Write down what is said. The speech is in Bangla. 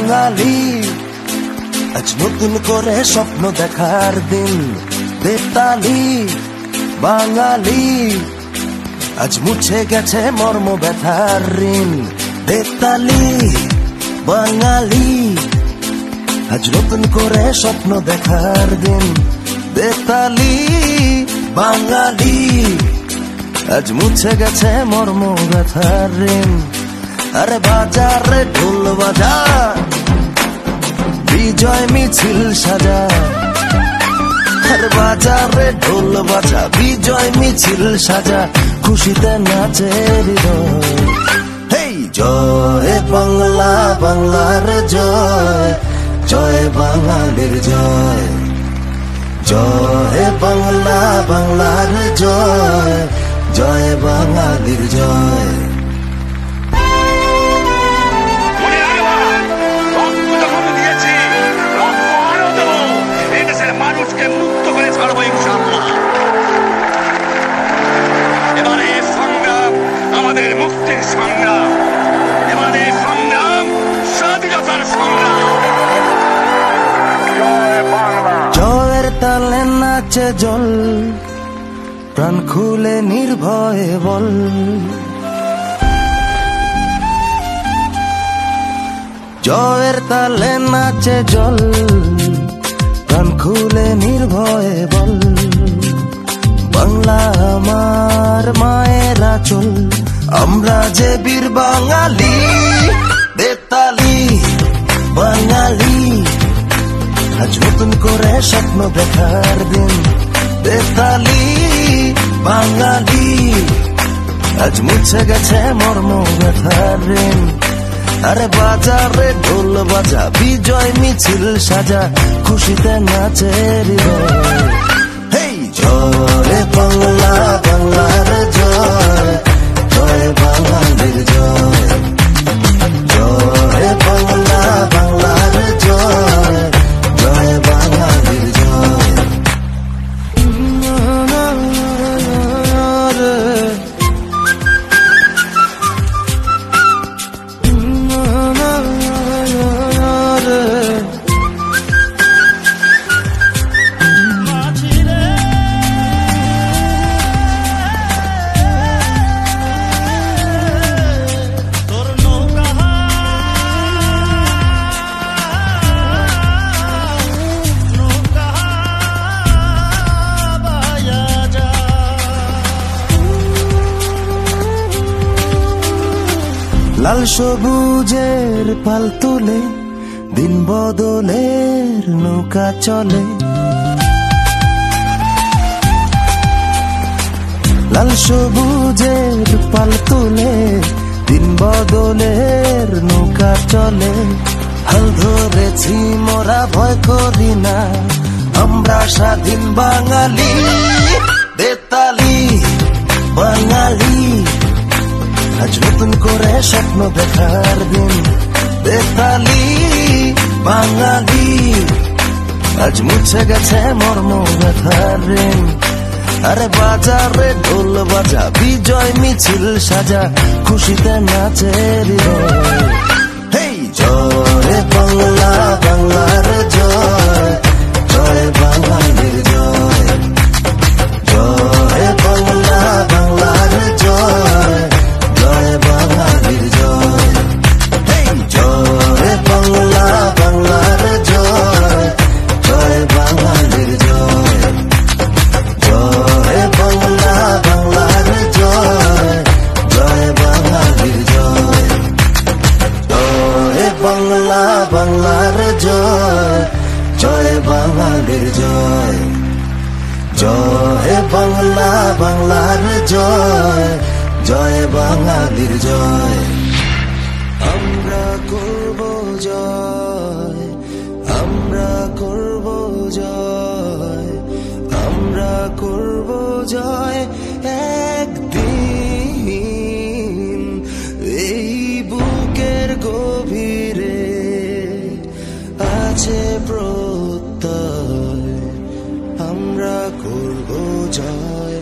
বাঙালি, আজ নতুন করে স্বপ্ন দেখার দিন। বেতালি বাঙালি, আজ মুছে গেছে মর্ম ব্যথার ঋণ। বেতালি বাঙালি, আজ নতুন করে স্বপ্ন দেখার দিন। বেতালি বাঙালি, আজ মুছে গেছে মর্ম ব্যথার ঋণ। আরে বাজারে ঢোল বাজা, বিজয় মিছিল সাজা। আরে বাজারে ঢোল বাজা, বিজয় মিছিল সাজা, খুশিতে নাচে হৃদয়। হেই জয় বাংলা, বাংলার জয়, জয় বাঙালির জয়। জয় বাংলা, বাংলার জয়, জয় বাঙালির জয়। মানুষকে মুক্ত করে ছাড়বো ইনশাআল্লাহ। এবারে সংগ্রাম আমাদের মুক্তির সংগ্রাম, এবারে সংগ্রাম স্বাধীনতার সংগ্রাম। জয় বাংলা। জয়ের তালে নাচে জল, প্রাণ খুলে নির্ভয়ে বল। জয়ের তালে নাচে জল, প্রাণ খুলে নির্ভয়ে বল। বাংলা আমার মায়ের আঁচল, আমরা যে বীর বাঙালি। বেতালি বাঙালি, আজ নতুন করে স্বপ্ন দেখার দিন। বেতালি বাঙালি, আজ মুছে গেছে মর্ম ব্যথার ঋণ। আরে বাজারে ঢোল বাজা, বিজয় মিছিল সাজা, খুশিতে নাচে হৃদয়। হেই জয় বাংলা, বাংলার জয়, জয় বাঙালির জয়। জয় বাংলা, বাংলার জয়, জয় বাঙালির জয়। লাল সবুজের পাল তুলে, দিন বদলের নৌকা চলে। লাল সবুজের পাল তুলে, দিন বদলের নৌকা চলে। হাল ধরেছি মোরা, ভয় করি না, আমরা স্বাধীন বাঙালি। বেতালি বাঙালি, আজ নতুন করে স্বপ্ন দেখার দিন। বেতালি বাঙালি, আজ মুছে গেছে মর্ম ব্যথার ঋণ। আরে বাজারে ঢোল বাজা, বিজয় মিছিল সাজা, খুশিতে নাচে হৃদয়। হেই জয় বাংলা, বাংলার জয়, জয় বাঙালির জয়। জয় বাংলা, বাংলার জয়, জয় বাঙালির জয়। হেই জয় বাংলা, বাংলার জয়, জয় বাঙালির জয়। জয় বাংলা, বাংলার জয়, জয় বাঙালির জয়। জয় বাংলা, বাংলার জয়, জয় বাঙালির জয়। জয় বাংলা, বাংলার জয়, জয় বাঙালির জয়। আমরা করব জয়, আমরা করব জয়, আমরা করব জয় একদিন। এই বুকের গভীরে আছে প্রত্যয়, আমরা করব জয়।